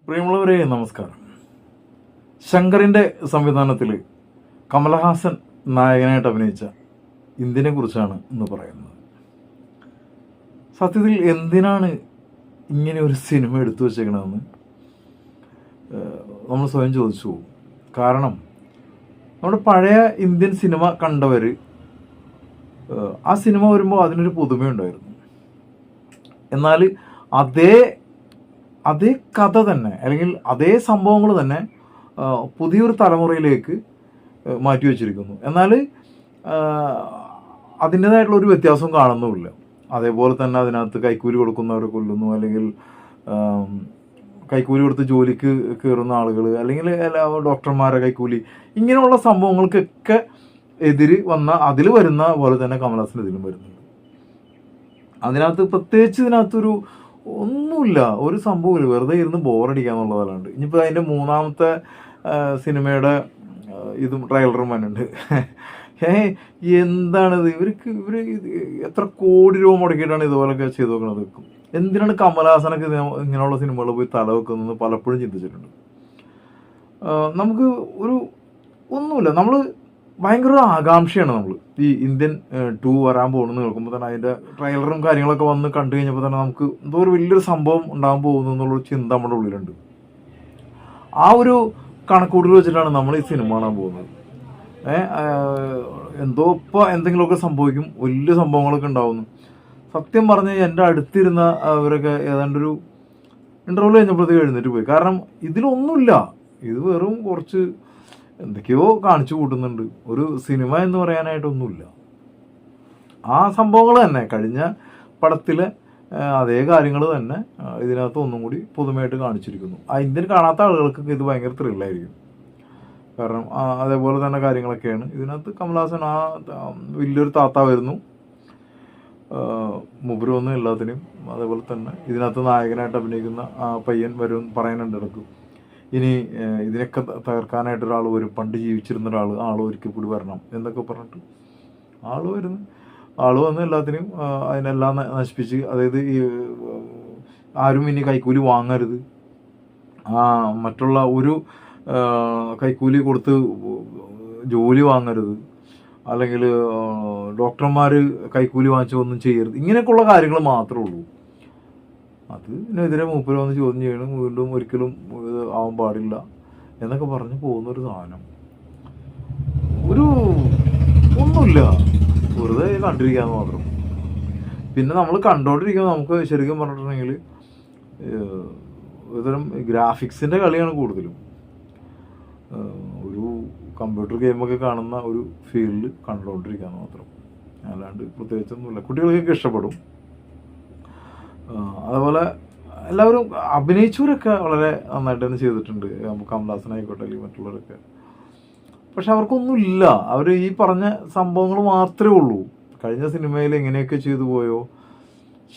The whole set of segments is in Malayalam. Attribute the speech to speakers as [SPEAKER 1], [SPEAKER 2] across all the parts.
[SPEAKER 1] പ്രിയമുള്ളവരെ നമസ്കാരം. ശങ്കറിൻ്റെ സംവിധാനത്തിൽ കമലഹാസൻ നായകനായിട്ട് അഭിനയിച്ച ഇന്ത്യനെ കുറിച്ചാണ് ഇന്ന് പറയുന്നത്. സത്യത്തിൽ എന്തിനാണ് ഇങ്ങനെ ഒരു സിനിമ എടുത്തു വച്ചേക്കണമെന്ന് നമ്മൾ സ്വയം ചോദിച്ചു പോകും. കാരണം നമ്മുടെ പഴയ ഇന്ത്യൻ സിനിമ കണ്ടവർ ആ സിനിമ വരുമ്പോൾ അതിനൊരു പുതുമയുണ്ടായിരുന്നു. എന്നാൽ അതേ കഥ തന്നെ അല്ലെങ്കിൽ അതേ സംഭവങ്ങൾ തന്നെ പുതിയൊരു തലമുറയിലേക്ക് മാറ്റി വച്ചിരിക്കുന്നു. എന്നാൽ അതിൻ്റേതായിട്ടുള്ള ഒരു വ്യത്യാസവും കാണുന്നുമില്ല. അതേപോലെ തന്നെ അതിനകത്ത് കൈക്കൂലി കൊടുക്കുന്നവരെ കൊല്ലുന്നു, അല്ലെങ്കിൽ കൈക്കൂലി കൊടുത്ത് ജോലിക്ക് കയറുന്ന ആളുകൾ, അല്ലെങ്കിൽ ഡോക്ടർമാരെ കൈക്കൂലി, ഇങ്ങനെയുള്ള സംഭവങ്ങൾക്കൊക്കെ എതിര് വന്ന അതിൽ വരുന്ന പോലെ തന്നെ കമലഹാസൻ ഇതിലും വരുന്നുണ്ട്. അതിനകത്ത് പ്രത്യേകിച്ച് ഇതിനകത്തൊരു ഒന്നുമില്ല, ഒരു സംഭവമില്ല, വെറുതെ ഇരുന്ന് ബോറടിക്കാന്നുള്ളതല്ലാണ്ട്. ഇനിയിപ്പോൾ അതിൻ്റെ മൂന്നാമത്തെ സിനിമയുടെ ഇതും ട്രെയിലറും വന്നിട്ടുണ്ട്. എന്താണിത്? ഇവർ എത്ര കോടി രൂപ മുടക്കിയിട്ടാണ് ഇതുപോലൊക്കെ ചെയ്തു നോക്കുന്നത്. എന്തിനാണ് കമലഹാസനൊക്കെ ഇങ്ങനെയുള്ള സിനിമകൾ പോയി തല വെക്കുന്നതെന്ന് പലപ്പോഴും ചിന്തിച്ചിട്ടുണ്ട്. നമുക്ക് ഒന്നുമില്ല, നമ്മൾ ഭയങ്കര ഒരു ആകാംക്ഷയാണ്. നമ്മൾ ഈ ഇന്ത്യൻ 2 വരാൻ പോകുന്നത് കേൾക്കുമ്പോൾ തന്നെ അതിൻ്റെ ട്രെയിലറും കാര്യങ്ങളൊക്കെ വന്ന് കണ്ടു കഴിഞ്ഞപ്പോൾ തന്നെ നമുക്ക് എന്തോ ഒരു വലിയൊരു സംഭവം ഉണ്ടാകാൻ പോകുന്നു എന്നുള്ളൊരു ചിന്ത നമ്മുടെ ഉള്ളിലുണ്ട്. ആ ഒരു കണക്കൂട്ടൽ വെച്ചിട്ടാണ് നമ്മൾ ഈ സിനിമ കാണാൻ പോകുന്നത്. എന്തോ ഇപ്പോൾ എന്തെങ്കിലുമൊക്കെ സംഭവിക്കും, വലിയ സംഭവങ്ങളൊക്കെ ഉണ്ടാവുന്നു. സത്യം പറഞ്ഞ് എൻ്റെ അടുത്തിരുന്ന അവരൊക്കെ ഏതാണ്ടൊരു ഇൻ്റർവ്യൂ കഴിഞ്ഞപ്പോഴത്തേക്ക് എഴുന്നേറ്റ് പോയി. കാരണം ഇതിലൊന്നുമില്ല, ഇത് വെറും കുറച്ച് എന്തൊക്കെയോ കാണിച്ചു കൂട്ടുന്നുണ്ട്. ഒരു സിനിമ എന്ന് പറയാനായിട്ടൊന്നുമില്ല. ആ സംഭവങ്ങൾ തന്നെ കഴിഞ്ഞ പടത്തിലെ അതേ കാര്യങ്ങൾ തന്നെ ഇതിനകത്ത് ഒന്നും കൂടി പുതുമയായിട്ട് കാണിച്ചിരിക്കുന്നു. ആ ഇന്ത്യൻ കാണാത്ത ആളുകൾക്ക് ഇത് ഭയങ്കര ത്രില്ലായിരിക്കും. കാരണം അതേപോലെ തന്നെ കാര്യങ്ങളൊക്കെയാണ് ഇതിനകത്ത്. കമലഹാസൻ വലിയൊരു താത്ത വരുന്നു, മൂപ്പര് വന്നു എല്ലാത്തിനും. അതേപോലെ തന്നെ ഇതിനകത്ത് നായകനായിട്ട് അഭിനയിക്കുന്ന ആ പയ്യൻ വരും പറയാനുണ്ട് ഇടയ്ക്ക്. ഇനി ഇതിനൊക്കെ തകർക്കാനായിട്ട് ഒരാൾ വരും, പണ്ട് ജീവിച്ചിരുന്ന ആൾ ഒരിക്കൽ കൂടി വരണം എന്നൊക്കെ പറഞ്ഞിട്ട് ആൾ വന്ന് എല്ലാത്തിനും അതിനെല്ലാം നശിപ്പിച്ച്, അതായത് ഈ ആരും ഇനി കൈക്കൂലി വാങ്ങരുത്, മറ്റുള്ള ഒരു കൈക്കൂലി കൊടുത്ത് ജോലി വാങ്ങരുത്, അല്ലെങ്കിൽ ഡോക്ടർമാർ കൈക്കൂലി വാങ്ങിച്ച് ഒന്നും ചെയ്യരുത്, ഇങ്ങനെയൊക്കെയുള്ള കാര്യങ്ങൾ മാത്രമേ ഉള്ളൂ. അതിനെതിരെ മൂപ്പര് വന്ന് ചോദ്യം ചെയ്യണം, വീണ്ടും ഒരിക്കലും ഇത് ആവാൻ പാടില്ല എന്നൊക്കെ പറഞ്ഞ് പോകുന്നൊരു സാധനം. ഒന്നുമില്ല, വെറുതെ കണ്ടിരിക്കാന്ന് മാത്രം. പിന്നെ നമ്മൾ കണ്ടോണ്ടിരിക്കുമ്പോൾ നമുക്ക് ശരിക്കും പറഞ്ഞിട്ടുണ്ടെങ്കിൽ ഒരുതരം ഗ്രാഫിക്സിൻ്റെ കളിയാണ് കൂടുതലും. ഒരു കമ്പ്യൂട്ടർ ഗെയിമൊക്കെ കാണുന്ന ഒരു ഫീൽഡ് കണ്ടുകൊണ്ടിരിക്കാന്ന് മാത്രം, അല്ലാണ്ട് പ്രത്യേകിച്ചൊന്നുമില്ല. കുട്ടികൾക്കൊക്കെ ഇഷ്ടപ്പെടും. അതുപോലെ എല്ലാവരും അഭിനയിച്ചവരൊക്കെ വളരെ നന്നായിട്ട് തന്നെ ചെയ്തിട്ടുണ്ട്. കമലഹാസനായിക്കോട്ടെ അല്ലെങ്കിൽ മറ്റുള്ളവരൊക്കെ. പക്ഷെ അവർക്കൊന്നുമില്ല, അവർ ഈ പറഞ്ഞ സംഭവങ്ങൾ മാത്രമേ ഉള്ളൂ. കഴിഞ്ഞ സിനിമയിൽ എങ്ങനെയൊക്കെ ചെയ്തു പോയോ.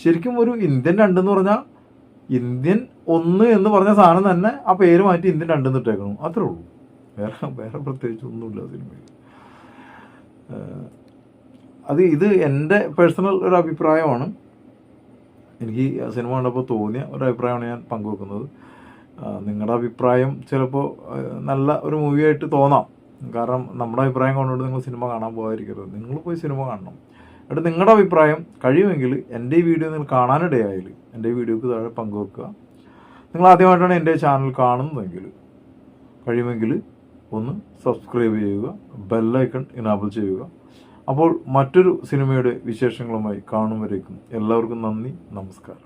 [SPEAKER 1] ശരിക്കും ഒരു ഇന്ത്യൻ 2 എന്ന് പറഞ്ഞാൽ ഇന്ത്യൻ 1 എന്ന് പറഞ്ഞ സാധനം തന്നെ ആ പേര് മാറ്റി ഇന്ത്യൻ 2 എന്ന് ഇട്ടേക്കണം, അത്രേ ഉള്ളൂ. വേറെ പ്രത്യേകിച്ച് ഒന്നുമില്ല സിനിമയിൽ. ഇത് എൻ്റെ പേഴ്സണൽ ഒരു അഭിപ്രായമാണ്. എനിക്ക് സിനിമ കണ്ടപ്പോൾ തോന്നിയ ഒരു അഭിപ്രായമാണ് ഞാൻ പങ്കുവെക്കുന്നത്. നിങ്ങളുടെ അഭിപ്രായം ചിലപ്പോൾ നല്ല ഒരു മൂവിയായിട്ട് തോന്നാം. കാരണം നമ്മുടെ അഭിപ്രായം കൊണ്ടുകൊണ്ട് നിങ്ങൾ സിനിമ കാണാൻ പോകാതിരിക്കരുത്. നിങ്ങൾ പോയി സിനിമ കാണണം. എന്നിട്ട് നിങ്ങളുടെ അഭിപ്രായം കഴിയുമെങ്കിൽ എൻ്റെ ഈ വീഡിയോ നിങ്ങൾ കാണാനിടയായാൽ എൻ്റെ ഈ വീഡിയോക്ക് താഴെ പങ്കുവെക്കുക. നിങ്ങൾ ആദ്യമായിട്ടാണ് എൻ്റെ ചാനൽ കാണുന്നതെങ്കിൽ കഴിയുമെങ്കിൽ ഒന്ന് സബ്സ്ക്രൈബ് ചെയ്യുക, ബെല്ലൈക്കൺ ഇനാബിൾ ചെയ്യുക. അപ്പോൾ മറ്റൊരു സിനിമയുടെ വിശേഷങ്ങളുമായി കാണും വരേക്കും എല്ലാവർക്കും നന്ദി, നമസ്കാരം.